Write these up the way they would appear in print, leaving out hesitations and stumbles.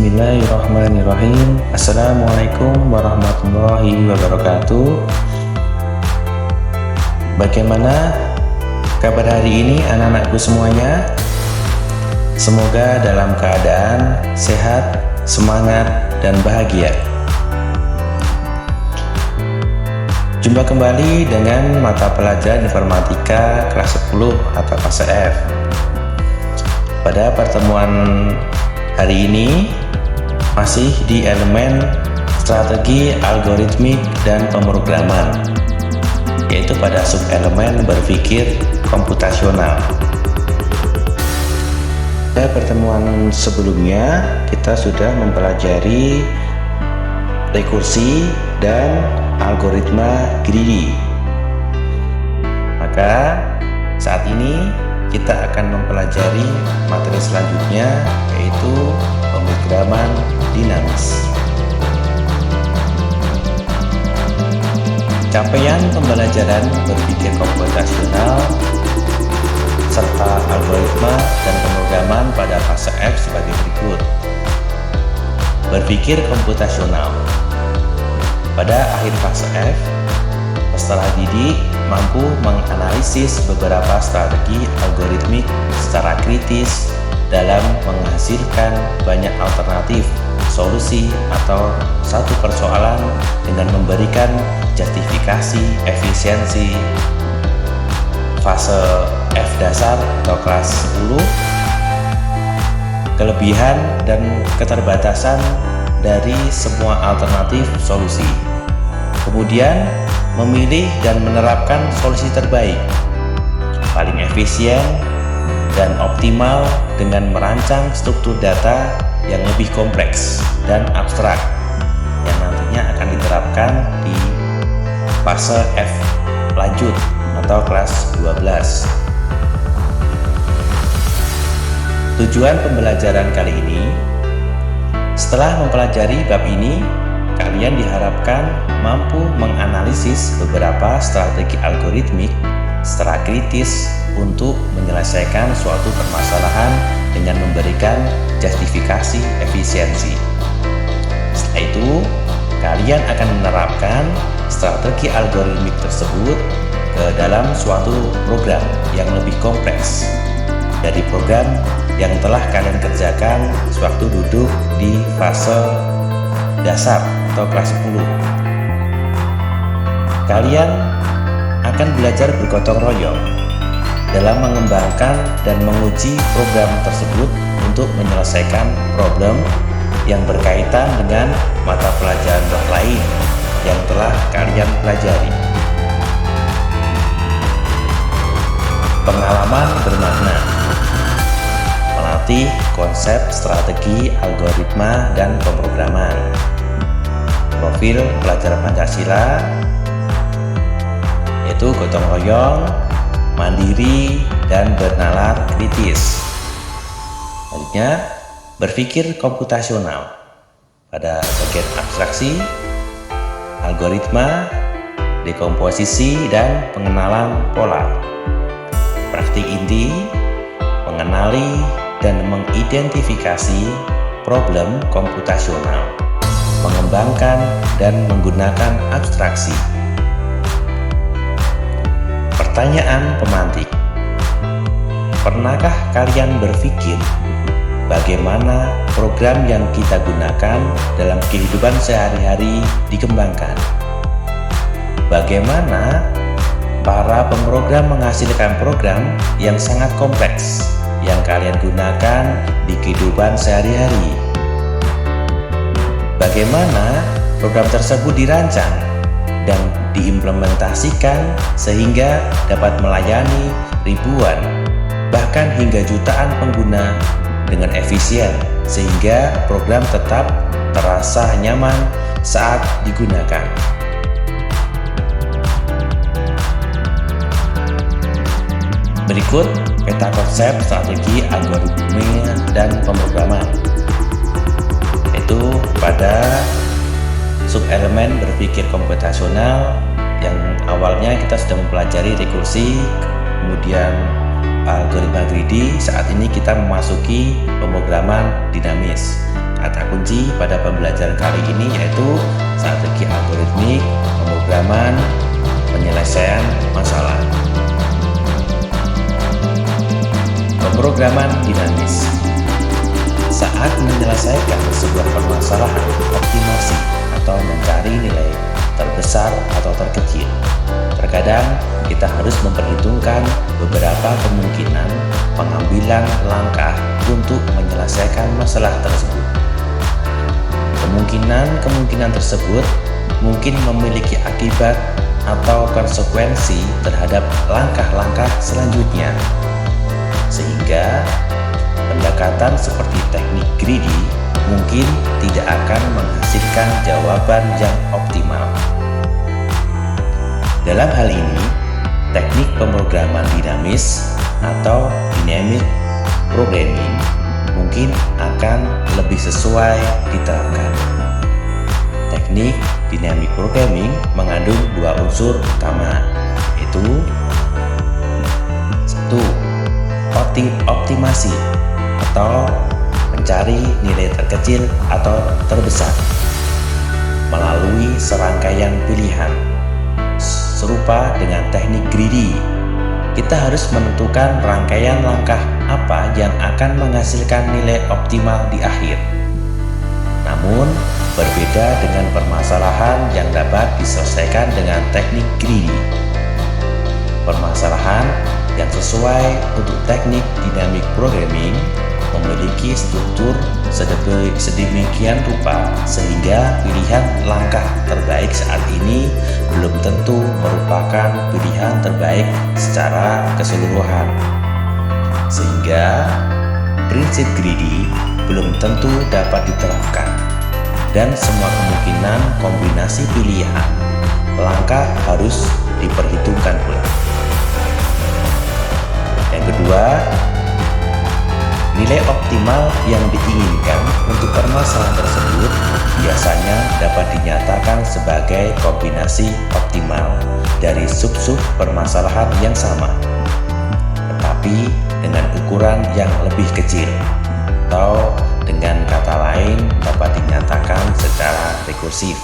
Bismillahirrahmanirrahim. Assalamualaikum warahmatullahi wabarakatuh. Bagaimana kabar hari ini anak-anakku semuanya? Semoga dalam keadaan sehat, semangat, dan bahagia. Jumpa kembali dengan mata pelajaran informatika kelas 10 atau fase F. Pada pertemuan hari ini masih di elemen strategi algoritmik dan pemrograman, yaitu pada subelemen berpikir komputasional. Pada pertemuan sebelumnya kita sudah mempelajari rekursi dan algoritma greedy. Maka saat ini kita akan mempelajari materi selanjutnya, yaitu pemrograman dinamis. Capaian pembelajaran berpikir komputasional serta algoritma dan pemrograman pada fase F sebagai berikut. Berpikir komputasional. Pada akhir fase F, peserta didik mampu menganalisis beberapa strategi algoritmik secara kritis dalam menghasilkan banyak alternatif solusi atau satu persoalan dengan memberikan justifikasi efisiensi. Fase F dasar atau kelas 10, kelebihan dan keterbatasan dari semua alternatif solusi. Kemudian memilih dan menerapkan solusi terbaik, paling efisien dan optimal dengan merancang struktur data yang lebih kompleks dan abstrak yang nantinya akan diterapkan di fase F lanjut atau kelas 12. Tujuan pembelajaran kali ini, setelah mempelajari bab ini, kalian diharapkan mampu menganalisis beberapa strategi algoritmik secara kritis untuk menyelesaikan suatu permasalahan dengan memberikan justifikasi efisiensi. Setelah itu, kalian akan menerapkan strategi algoritmik tersebut ke dalam suatu program yang lebih kompleks dari program yang telah kalian kerjakan sewaktu duduk di fase dasar atau kelas 10. Kalian akan belajar bergotong royong dalam mengembangkan dan menguji program tersebut untuk menyelesaikan problem yang berkaitan dengan mata pelajaran lain yang telah kalian pelajari. Pengalaman bermakna. Melatih konsep strategi algoritma dan pemrograman. Profil pelajar Pancasila yaitu gotong royong, mandiri, dan bernalar kritis. Selanjutnya, berpikir komputasional pada bagian abstraksi, algoritma, dekomposisi, dan pengenalan pola. Praktik inti, mengenali dan mengidentifikasi problem komputasional, mengembangkan dan menggunakan abstraksi. Pertanyaan pemantik. Pernahkah kalian berpikir bagaimana program yang kita gunakan dalam kehidupan sehari-hari dikembangkan? Bagaimana para pemrogram menghasilkan program yang sangat kompleks yang kalian gunakan di kehidupan sehari-hari? Bagaimana program tersebut dirancang dan diimplementasikan sehingga dapat melayani ribuan bahkan hingga jutaan pengguna dengan efisien sehingga program tetap terasa nyaman saat digunakan. Berikut peta konsep strategi algoritma dan pemrograman, yaitu pada subelemen berpikir komputasional yang awalnya kita sudah mempelajari rekursi, kemudian algoritma greedy, saat ini kita memasuki pemrograman dinamis. Kata kunci pada pembelajaran kali ini yaitu strategi algoritmik, pemrograman, penyelesaian masalah. Pemrograman dinamis. Saat menyelesaikan sebuah permasalahan optimasi atau mencari nilai terbesar atau terkecil, terkadang kita harus memperhitungkan beberapa kemungkinan pengambilan langkah untuk menyelesaikan masalah tersebut. Kemungkinan tersebut mungkin memiliki akibat atau konsekuensi terhadap langkah-langkah selanjutnya, sehingga pendekatan seperti teknik greedy mungkin tidak akan menghasilkan jawaban yang optimal. Dalam hal ini, teknik pemrograman dinamis atau dynamic programming mungkin akan lebih sesuai diterapkan. Teknik dynamic programming mengandung dua unsur utama, yaitu 1. Optimasi atau mencari nilai terkecil atau terbesar melalui serangkaian pilihan. Serupa dengan teknik greedy, kita harus menentukan rangkaian langkah apa yang akan menghasilkan nilai optimal di akhir. Namun, berbeda dengan permasalahan yang dapat diselesaikan dengan teknik greedy. Permasalahan yang sesuai untuk teknik dynamic programming memiliki struktur sedemikian rupa sehingga pilihan langkah terbaik saat ini belum tentu merupakan pilihan terbaik secara keseluruhan, sehingga prinsip greedy belum tentu dapat diterapkan, dan semua kemungkinan kombinasi pilihan langkah harus diperhitungkan pula. Yang kedua, nilai optimal yang diinginkan untuk permasalahan tersebut biasanya dapat dinyatakan sebagai kombinasi optimal dari sub-sub permasalahan yang sama, tetapi dengan ukuran yang lebih kecil, atau dengan kata lain dapat dinyatakan secara rekursif.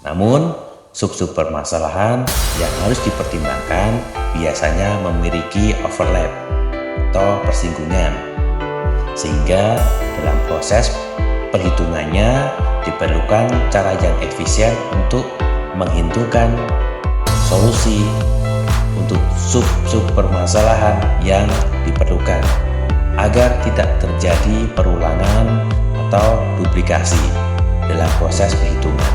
Namun, sub-sub permasalahan yang harus dipertimbangkan biasanya memiliki overlap atau persinggungan, sehingga dalam proses perhitungannya diperlukan cara yang efisien untuk menghitungkan solusi untuk sub-sub permasalahan yang diperlukan agar tidak terjadi perulangan atau duplikasi dalam proses perhitungan.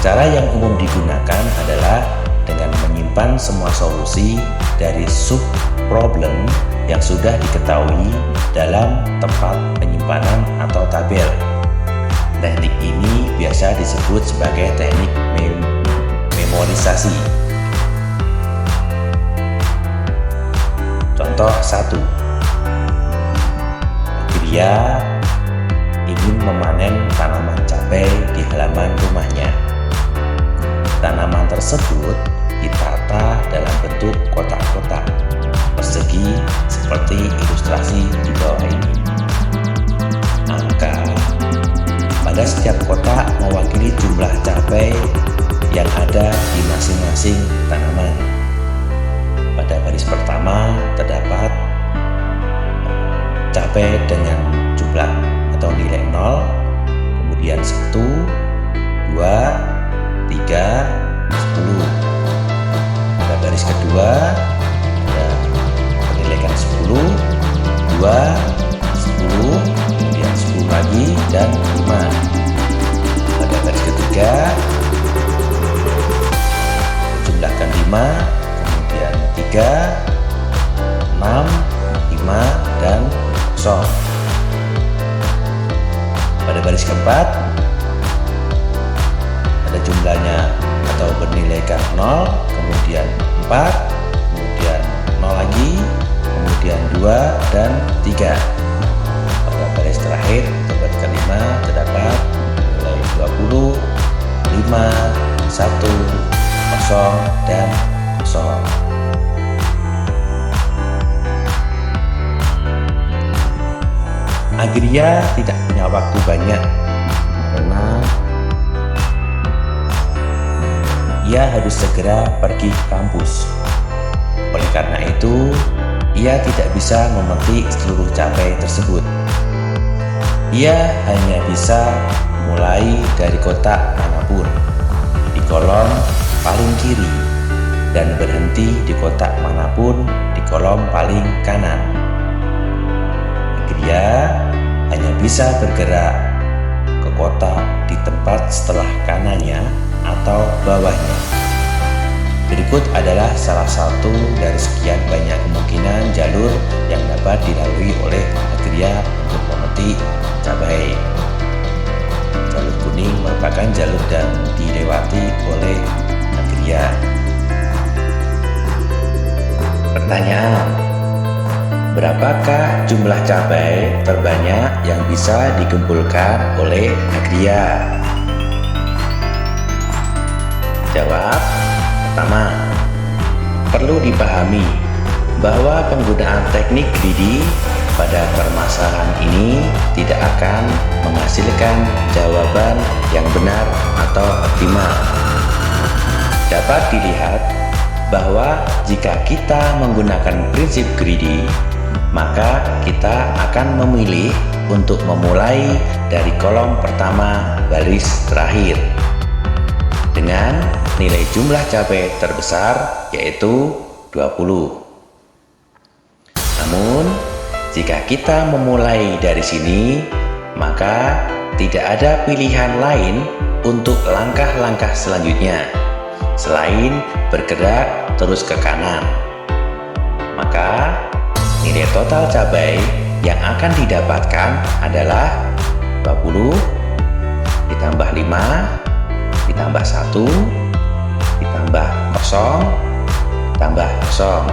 Cara yang umum digunakan adalah dengan menyimpan semua solusi dari sub-problem yang sudah diketahui dalam tempat penyimpanan atau tabel. Teknik ini biasa disebut sebagai teknik memorisasi. Contoh 1. Pria ingin memanen tanaman cabai di halaman rumahnya. Tanaman tersebut ditata dalam bentuk kotak-kotak persegi seperti ilustrasi di bawah ini. Angka pada setiap kotak mewakili jumlah cabai yang ada di masing-masing tanaman. Pada baris pertama terdapat cabai dengan jumlah atau nilai 0, kemudian 1, 2, 3, 10. Pada baris kedua ada penilaian 10, 2, 10, kemudian 10 lagi, dan 5. Pada baris ketiga jumlahkan 5, kemudian 3, 6, 5, dan 0. Pada baris keempat ada jumlahnya atau bernilaikan 0, kemudian 4, kemudian 0 lagi, kemudian 2 dan 3. Pada baris terakhir atau baris kelima terdapat nilai 20, 5, 1, 0 dan 0. Agria tidak punya waktu banyak karena ia harus segera pergi ke kampus. Oleh karena itu, ia tidak bisa memetik seluruh cabai tersebut. Ia hanya bisa mulai dari kotak manapun di kolom paling kiri dan berhenti di kotak manapun di kolom paling kanan. Agria hanya bisa bergerak ke kotak di tempat setelah kanannya atau bawahnya. Berikut adalah salah satu dari sekian banyak kemungkinan jalur yang dapat dilalui oleh Agria untuk memetik cabai. Jalur kuning merupakan jalur yang dilewati oleh Agria. Pertanyaan: berapakah jumlah cabai terbanyak yang bisa dikumpulkan oleh Agria? Jawab: pertama, perlu dipahami bahwa penggunaan teknik greedy pada permasalahan ini tidak akan menghasilkan jawaban yang benar atau optimal. Dapat dilihat bahwa jika kita menggunakan prinsip greedy, maka kita akan memilih untuk memulai dari kolom pertama baris terakhir dengan nilai jumlah cabai terbesar, yaitu 20. Namun, jika kita memulai dari sini, maka tidak ada pilihan lain untuk langkah-langkah selanjutnya selain bergerak terus ke kanan. Maka, nilai total cabai yang akan didapatkan adalah 20 ditambah 5 ditambah 1 ditambah 0 tambah 0,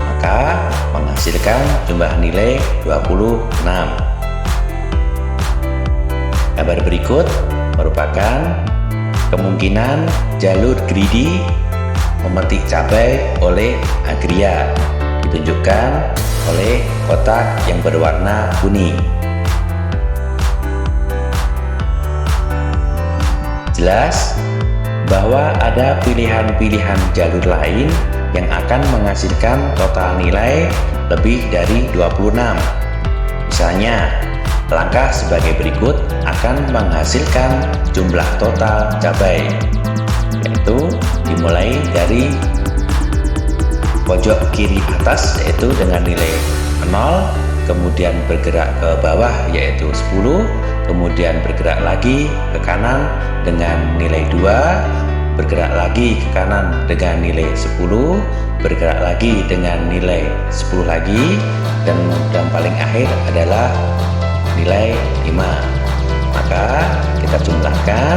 maka menghasilkan jumlah nilai 26. Gambar berikut merupakan kemungkinan jalur greedy memetik cabai oleh Agria, ditunjukkan oleh kotak yang berwarna kuning. Jelas bahwa ada pilihan-pilihan jalur lain yang akan menghasilkan total nilai lebih dari 26. Misalnya, langkah sebagai berikut akan menghasilkan jumlah total cabai, yaitu dimulai dari pojok kiri atas yaitu dengan nilai 0, kemudian bergerak ke bawah yaitu 10, kemudian bergerak lagi ke kanan dengan nilai 2, bergerak lagi ke kanan dengan nilai 10, bergerak lagi dengan nilai 10 lagi, dan yang paling akhir adalah nilai 5. Maka kita jumlahkan,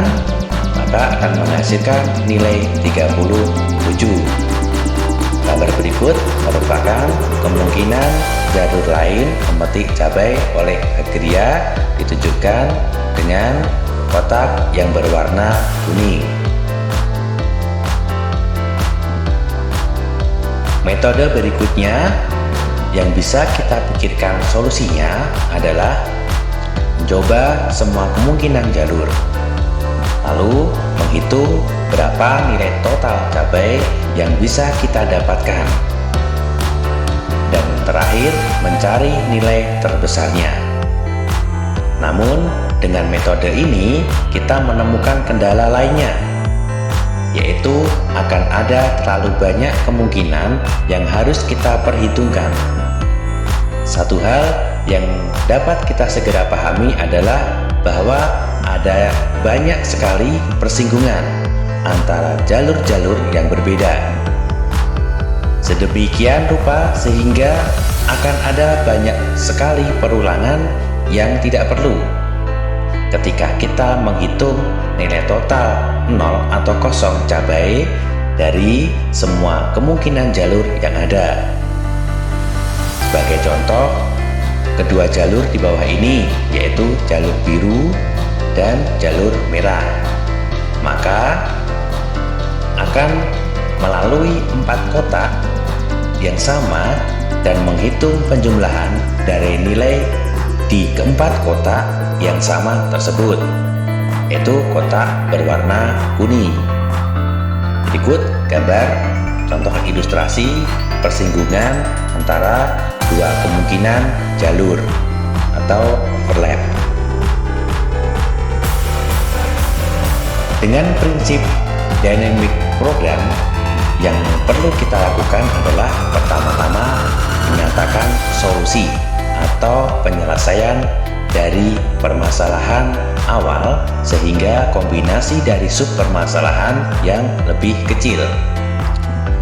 maka akan menghasilkan nilai 37. Gambar berikut merupakan kemungkinan jalur lain memetik cabai oleh Agria, ditunjukkan dengan kotak yang berwarna kuning. Metode berikutnya yang bisa kita pikirkan solusinya adalah mencoba semua kemungkinan jalur, lalu menghitung berapa nilai total cabai yang bisa kita dapatkan, dan terakhir mencari nilai terbesarnya. Namun dengan metode ini kita menemukan kendala lainnya, yaitu akan ada terlalu banyak kemungkinan yang harus kita perhitungkan. Satu hal yang dapat kita segera pahami adalah bahwa ada banyak sekali persinggungan antara jalur-jalur yang berbeda. Sedemikian rupa sehingga akan ada banyak sekali perulangan yang tidak perlu ketika kita menghitung nilai total 0 atau kosong cabai dari semua kemungkinan jalur yang ada. Sebagai contoh, kedua jalur di bawah ini yaitu jalur biru dan jalur merah, maka akan melalui 4 kotak yang sama dan menghitung penjumlahan dari nilai di keempat kotak yang sama tersebut, yaitu kotak berwarna kuning. Berikut gambar contoh ilustrasi persinggungan antara dua kemungkinan jalur atau overlap. Dengan prinsip dynamic program, yang perlu kita lakukan adalah pertama-tama menyatakan solusi atau penyelesaian dari permasalahan awal sehingga kombinasi dari subpermasalahan yang lebih kecil.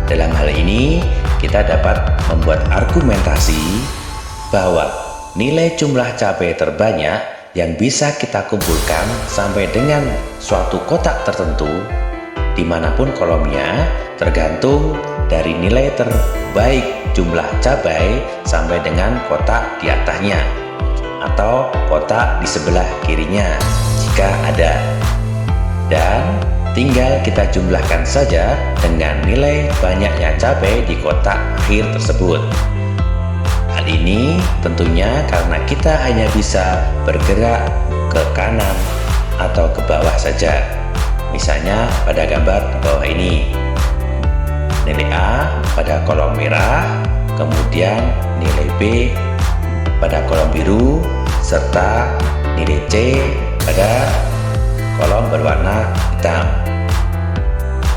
Dalam hal ini, kita dapat membuat argumentasi bahwa nilai jumlah cabai terbanyak yang bisa kita kumpulkan sampai dengan suatu kotak tertentu, dimanapun kolomnya, tergantung dari nilai terbaik jumlah cabai sampai dengan kotak di atasnya atau kotak di sebelah kirinya jika ada, dan tinggal kita jumlahkan saja dengan nilai banyaknya cabai di kotak akhir tersebut. Hal ini tentunya karena kita hanya bisa bergerak ke kanan atau ke bawah saja. Misalnya pada gambar di bawah ini, nilai A pada kolom merah, kemudian nilai B pada kolom biru, serta nilai C pada kolom berwarna hitam.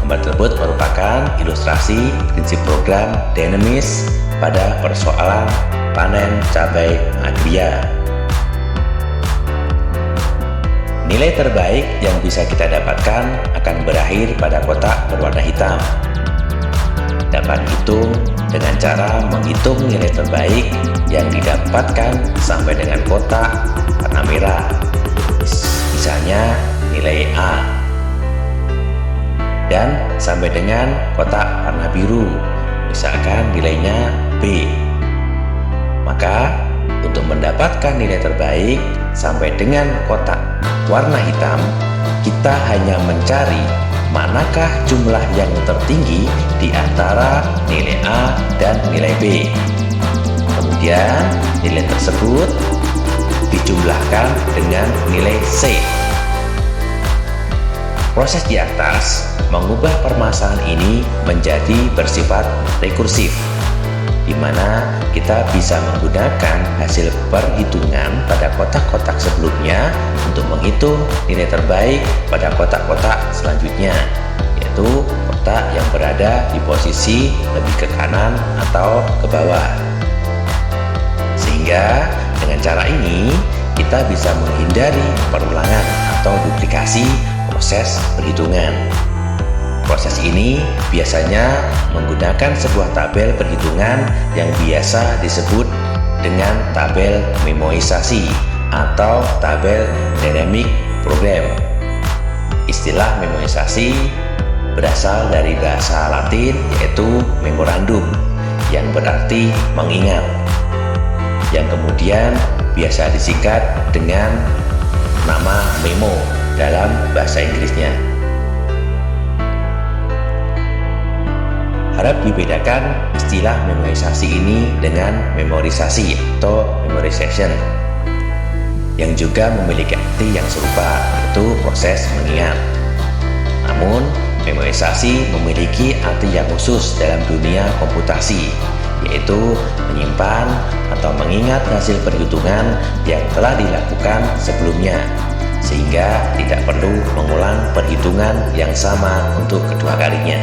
Gambar tersebut merupakan ilustrasi prinsip program dinamis pada persoalan panen cabai agraria. Nilai terbaik yang bisa kita dapatkan akan berakhir pada kotak berwarna hitam. Dapat dihitung dengan cara menghitung nilai terbaik yang didapatkan sampai dengan kotak warna merah, misalnya nilai A, dan sampai dengan kotak warna biru, misalkan nilainya B. Maka untuk mendapatkan nilai terbaik sampai dengan kotak warna hitam, kita hanya mencari manakah jumlah yang tertinggi di antara nilai A dan nilai B. Kemudian nilai tersebut dijumlahkan dengan nilai C. Proses di atas mengubah permasalahan ini menjadi bersifat rekursif, di mana kita bisa menggunakan hasil perhitungan pada kotak-kotak sebelumnya untuk menghitung nilai terbaik pada kotak-kotak selanjutnya, yaitu kotak yang berada di posisi lebih ke kanan atau ke bawah. Sehingga dengan cara ini kita bisa menghindari perulangan atau duplikasi proses perhitungan. Proses ini biasanya menggunakan sebuah tabel perhitungan yang biasa disebut dengan tabel memorisasi atau tabel dynamic program. Istilah memorisasi berasal dari bahasa Latin yaitu memorandum, yang berarti mengingat, yang kemudian biasa disingkat dengan nama memo dalam bahasa Inggrisnya. Harap dibedakan istilah memorisasi ini dengan memorisasi atau memorization, yang juga memiliki arti yang serupa, yaitu proses mengingat. Namun, memorisasi memiliki arti yang khusus dalam dunia komputasi, yaitu menyimpan atau mengingat hasil perhitungan yang telah dilakukan sebelumnya, sehingga tidak perlu mengulang perhitungan yang sama untuk kedua kalinya.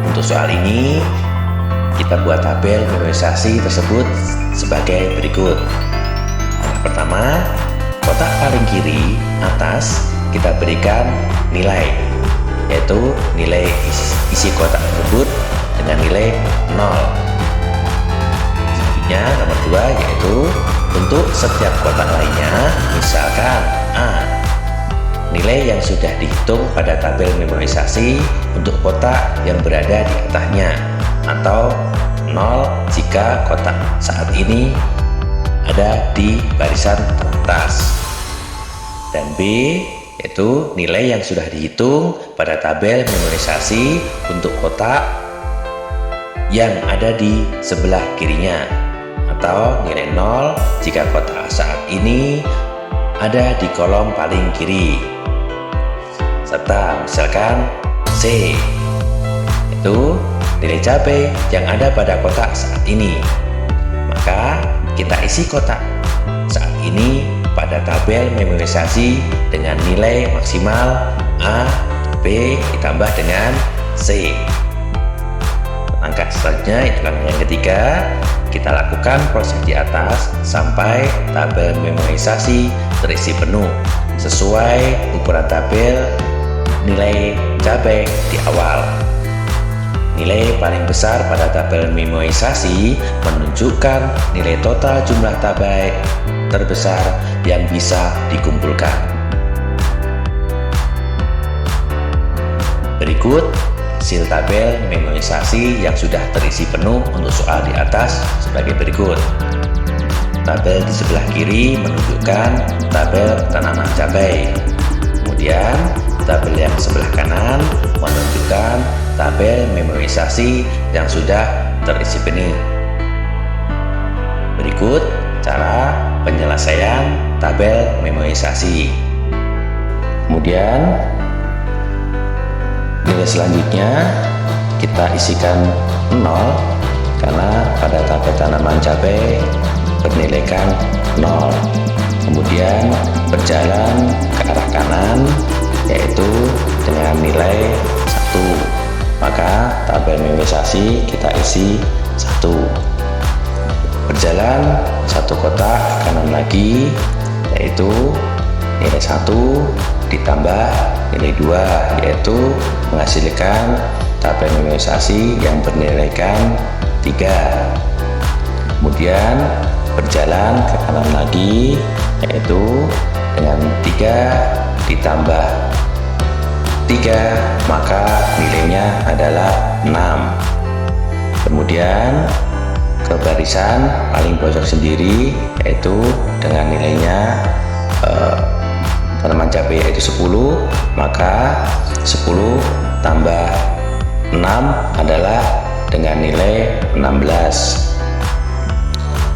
Untuk soal ini, kita buat tabel memorisasi tersebut sebagai berikut. Yang pertama, kotak paling kiri atas kita berikan nilai, yaitu nilai isi kotak tersebut dengan nilai 0. Selanjutnya nomor 2, yaitu untuk setiap kotak lainnya, misalkan A, nilai yang sudah dihitung pada tabel memorisasi untuk kotak yang berada di atasnya, atau 0 jika kotak saat ini ada di barisan teratas. Dan B, yaitu nilai yang sudah dihitung pada tabel memorisasi untuk kotak yang ada di sebelah kirinya, atau nilai 0 jika kotak saat ini ada di kolom paling kiri, serta misalkan C itu nilai cabai yang ada pada kotak saat ini. Maka kita isi kotak saat ini pada tabel memorisasi dengan nilai maksimal A, B ditambah dengan C. Langkah selanjutnya itu langkah yang ketiga, kita lakukan proses di atas sampai tabel memorisasi terisi penuh sesuai ukuran tabel nilai cabai di awal. Nilai paling besar pada tabel memorisasi menunjukkan nilai total jumlah cabai terbesar yang bisa dikumpulkan. Berikut hasil tabel memorisasi yang sudah terisi penuh untuk soal di atas sebagai berikut. Tabel di sebelah kiri menunjukkan tabel tanaman cabai. Kemudian tabel yang sebelah kanan menunjukkan tabel memorisasi yang sudah terisi penuh. Berikut cara penyelesaian tabel memorisasi. Kemudian nilai selanjutnya kita isikan 0 karena pada tabel tanaman cabai bernilaikan 0. Kemudian berjalan ke arah kanan yaitu dengan nilai 1. Maka tabel memorisasi kita isi 1. Berjalan satu kotak ke kanan lagi yaitu nilai 1 ditambah nilai 2 yaitu menghasilkan tabel memorisasi yang bernilaikan 3. Kemudian berjalan ke kanan lagi yaitu dengan 3 ditambah 3 maka nilainya adalah 6. Kemudian ke barisan paling pojok sendiri yaitu dengan nilainya tanaman cabai yaitu 10, maka 10 tambah 6 adalah dengan nilai 16.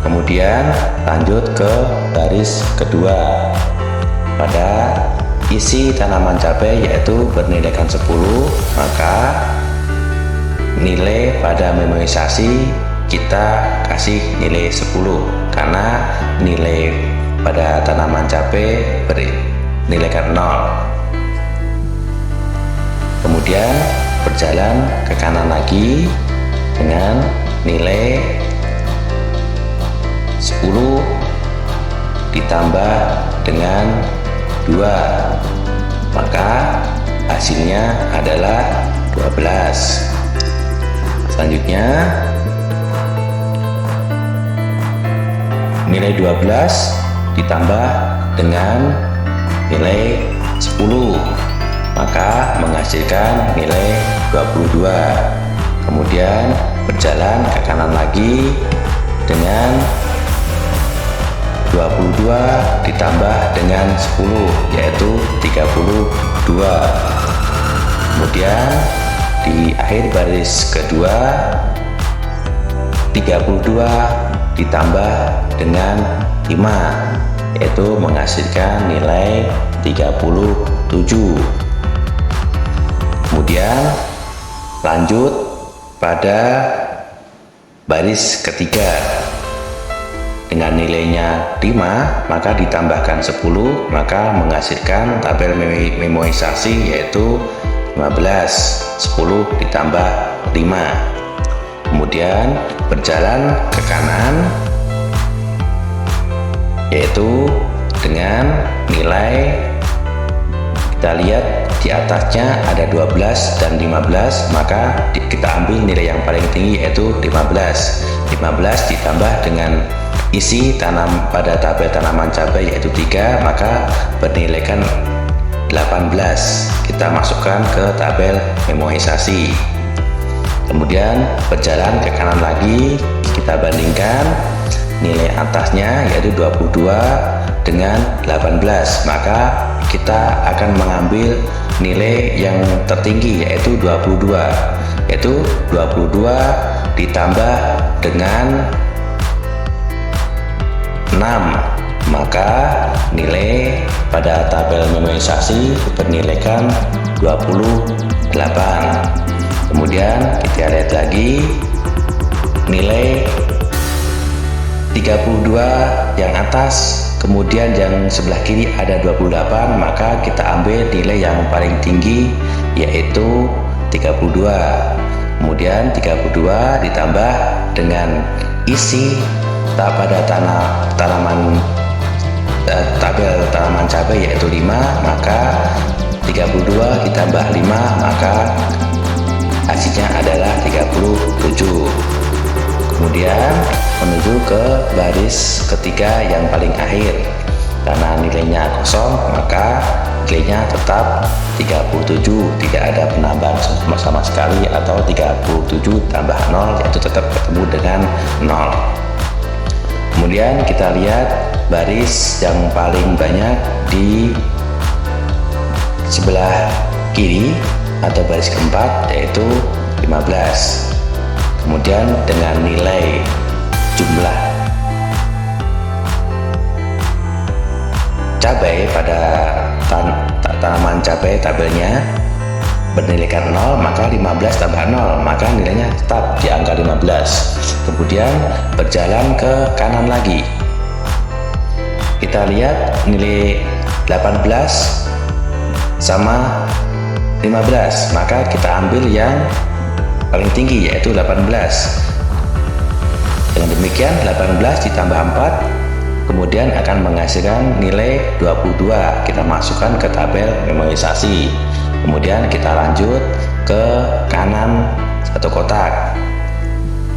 Kemudian lanjut ke baris kedua. Pada isi tanaman cabai yaitu bernilaikan 10, maka nilai pada memorisasi kita kasih nilai 10 karena nilai pada tanaman cabai bernilaikan 0. Kemudian berjalan ke kanan lagi dengan nilai 10 ditambah dengan 2, maka hasilnya adalah 12. Selanjutnya nilai 12 ditambah dengan nilai 10, maka menghasilkan nilai 22. Kemudian berjalan ke kanan lagi dengan 22 ditambah dengan 10 yaitu 32. Kemudian di akhir baris kedua 32 ditambah dengan 5 yaitu menghasilkan nilai 37. Kemudian lanjut pada baris ketiga. Dengan nilainya 5 maka ditambahkan 10 maka menghasilkan tabel memorisasi yaitu 15. 10 ditambah 5. Kemudian berjalan ke kanan yaitu dengan nilai, kita lihat di atasnya ada 12 dan 15, maka kita ambil nilai yang paling tinggi yaitu 15. 15 ditambah dengan isi pada tabel tanaman cabai yaitu 3, maka bernilaikan 18. Kita masukkan ke tabel memorisasi. Kemudian berjalan ke kanan lagi, kita bandingkan nilai atasnya yaitu 22 dengan 18, maka kita akan mengambil nilai yang tertinggi yaitu 22, yaitu 22 ditambah dengan maka nilai pada tabel memorisasi bernilaikan 28. Kemudian kita lihat lagi nilai 32 yang atas, kemudian yang sebelah kiri ada 28, maka kita ambil nilai yang paling tinggi yaitu 32. Kemudian 32 ditambah dengan isi pada tabel tanaman cabai yaitu 5, maka 32 ditambah 5 maka hasilnya adalah 37. Kemudian menuju ke baris ketiga yang paling akhir, karena nilainya kosong maka nilainya tetap 37, tidak ada penambahan sama sekali, atau 37 tambah 0 yaitu tetap ketemu dengan 0. Kemudian kita lihat baris yang paling banyak di sebelah kiri atau baris keempat yaitu 15. Kemudian dengan nilai jumlah cabai pada tanaman cabai tabelnya bernilaikan 0, maka 15 tambah 0 maka nilainya tetap di angka 15. Kemudian berjalan ke kanan lagi, kita lihat nilai 18 sama 15, maka kita ambil yang paling tinggi yaitu 18. Dengan demikian 18 ditambah 4 kemudian akan menghasilkan nilai 22. Kita masukkan ke tabel memorisasi. Kemudian kita lanjut ke kanan satu kotak.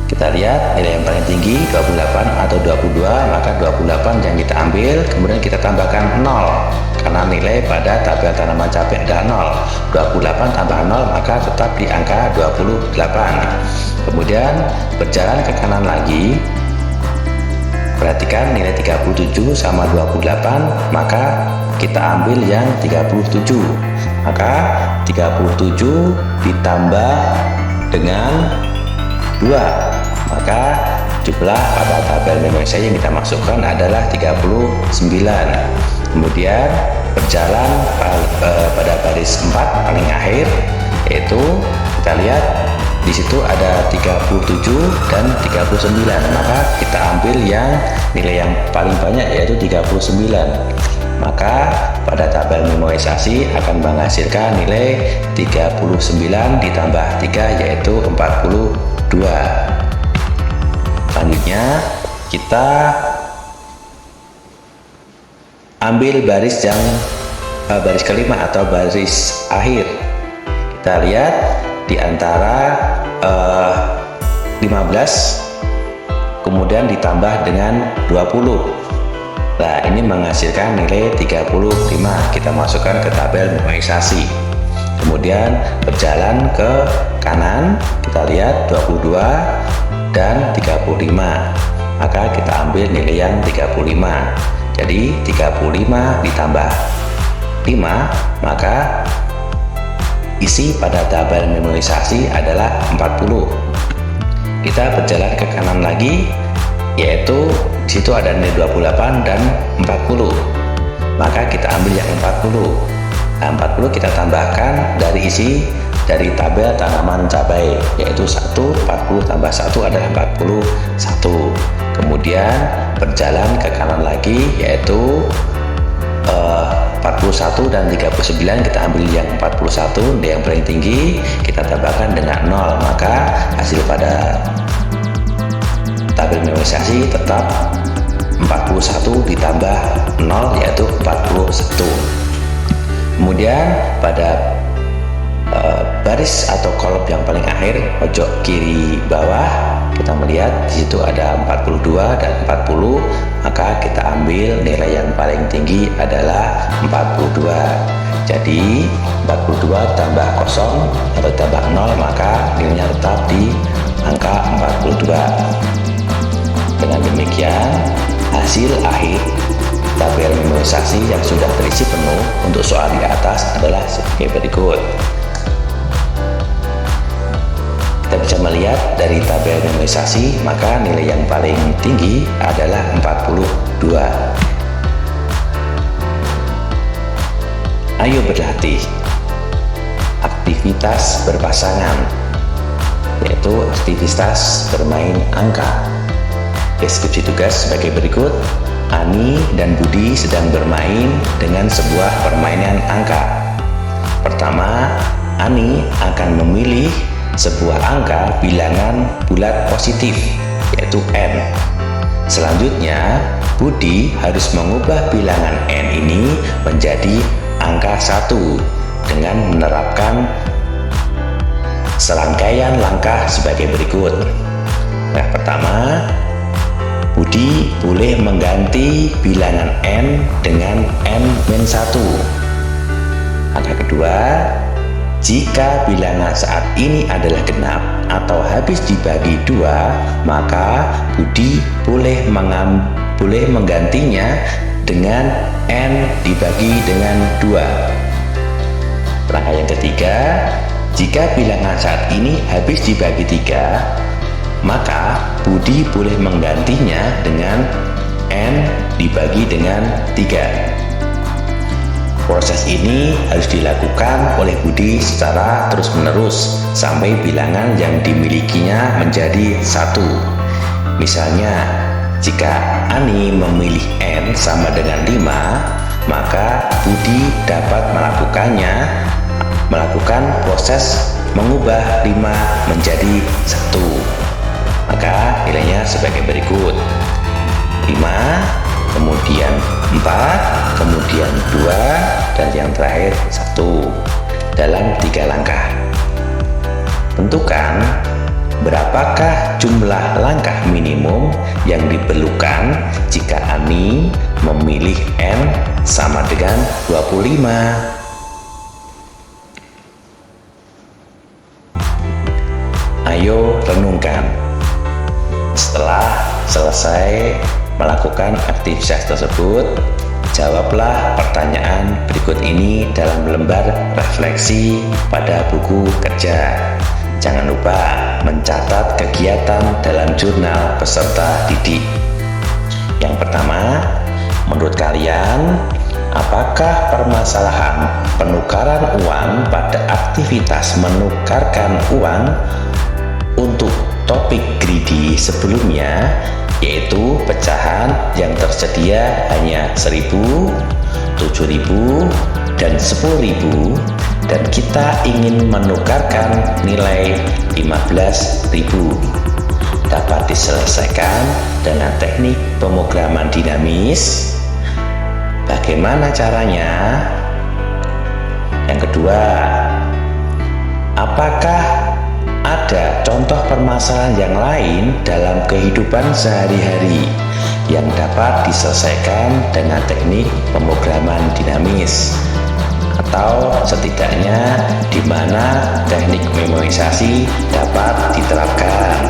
Kita lihat nilai yang paling tinggi 28 atau 22, maka 28 yang kita ambil kemudian kita tambahkan 0 karena nilai pada tabel tanaman cabai adalah 0. 28 tambah 0 maka tetap di angka 28. Kemudian berjalan ke kanan lagi, perhatikan nilai 37 sama 28, maka kita ambil yang 37. Maka 37 ditambah dengan 2, maka jumlah pada tabel memorisasi yang kita masukkan adalah 39. Kemudian berjalan pada baris 4 paling akhir, yaitu kita lihat di situ ada 37 dan 39, maka kita ambil yang nilai yang paling banyak yaitu 39. Maka pada tabel memorisasi akan menghasilkan nilai 39 ditambah 3 yaitu 42. Selanjutnya kita ambil baris yang baris kelima atau baris akhir. Kita lihat di antara 15 kemudian ditambah dengan 20. Nah, ini menghasilkan nilai 35. Kita masukkan ke tabel memorisasi. Kemudian berjalan ke kanan, kita lihat 22 dan 35. Maka kita ambil nilai yang 35. Jadi 35 ditambah 5, maka isi pada tabel memorisasi adalah 40. Kita berjalan ke kanan lagi, yaitu di situ ada nilai 28 dan 40. Maka kita ambil yang 40. Nah, 40 kita tambahkan dari isi dari tabel tanaman cabai, yaitu 40 tambah 1 adalah 41. Kemudian berjalan ke kanan lagi, yaitu 41 dan 39, kita ambil yang 41, yang paling tinggi kita tambahkan dengan 0, maka hasil pada tabel memorisasi tetap 41 ditambah 0 yaitu 41. Kemudian pada baris atau kolom yang paling akhir pojok kiri bawah, kita melihat di situ ada 42 dan 40, maka kita ambil nilai yang paling tinggi adalah 42. Jadi 42 tambah 0 atau tambah 0 maka nilainya tetap di angka 42. Dengan demikian hasil akhir tabel memorisasi yang sudah terisi penuh untuk soal di atas adalah sebagai berikut. Kita Kita bisa melihat dari tabel memorisasi, maka nilai yang paling tinggi adalah 42. Ayo berlatih. Aktivitas berpasangan, yaitu aktivitas bermain angka. Deskripsi tugas sebagai berikut. Ani dan Budi sedang bermain dengan sebuah permainan angka. Pertama, Ani akan memilih sebuah angka bilangan bulat positif, yaitu N. Selanjutnya, Budi harus mengubah bilangan N ini menjadi angka 1 dengan menerapkan serangkaian langkah sebagai berikut. Nah, pertama, Budi boleh mengganti bilangan N dengan N-1. Langkah kedua, jika bilangan saat ini adalah genap atau habis dibagi 2, maka Budi boleh menggantinya dengan N dibagi dengan 2. Langkah yang ketiga, jika bilangan saat ini habis dibagi 3, maka Budi boleh menggantinya dengan N dibagi dengan 3. Proses ini harus dilakukan oleh Budi secara terus-menerus sampai bilangan yang dimilikinya menjadi 1. Misalnya, jika Ani memilih N sama dengan 5, maka Budi dapat melakukan proses mengubah 5 menjadi 1. Maka nilainya sebagai berikut. 5, kemudian 4, kemudian 2, dan yang terakhir 1 dalam 3 langkah. Tentukan berapakah jumlah langkah minimum yang diperlukan jika Ani memilih N sama dengan 25. Ayo renungkan. Setelah selesai melakukan aktivitas tersebut, jawablah pertanyaan berikut ini dalam lembar refleksi pada buku kerja. Jangan lupa mencatat kegiatan dalam jurnal peserta didik. Yang pertama, menurut kalian, apakah permasalahan penukaran uang pada aktivitas menukarkan uang untuk topik greedy sebelumnya, yaitu pecahan yang tersedia hanya 1.000, 7.000, dan 10.000, dan kita ingin menukarkan nilai 15.000, dapat diselesaikan dengan teknik pemrograman dinamis. Bagaimana caranya? Yang kedua, apakah ada contoh permasalahan yang lain dalam kehidupan sehari-hari yang dapat diselesaikan dengan teknik pemrograman dinamis, atau setidaknya di mana teknik memorisasi dapat diterapkan?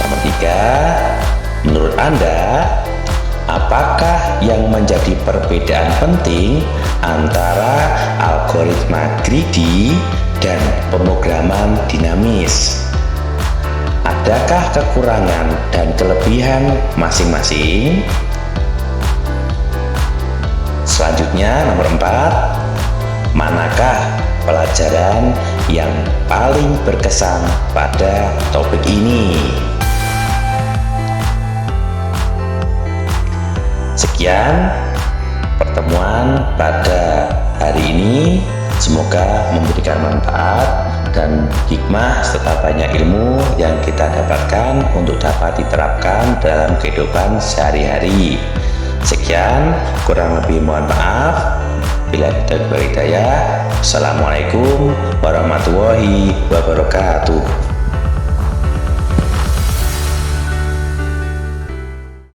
Yang ketiga, menurut Anda, apakah yang menjadi perbedaan penting antara algoritma greedy dan pemrograman dinamis? Adakah kekurangan dan kelebihan masing-masing? Selanjutnya, nomor 4, manakah pelajaran yang paling berkesan pada topik ini? Sekian pertemuan pada hari ini. Semoga memberikan manfaat dan hikmah serta banyak ilmu yang kita dapatkan untuk dapat diterapkan dalam kehidupan sehari-hari. Sekian, kurang lebih mohon maaf. Bila kita berhidayah. Assalamualaikum warahmatullahi wabarakatuh.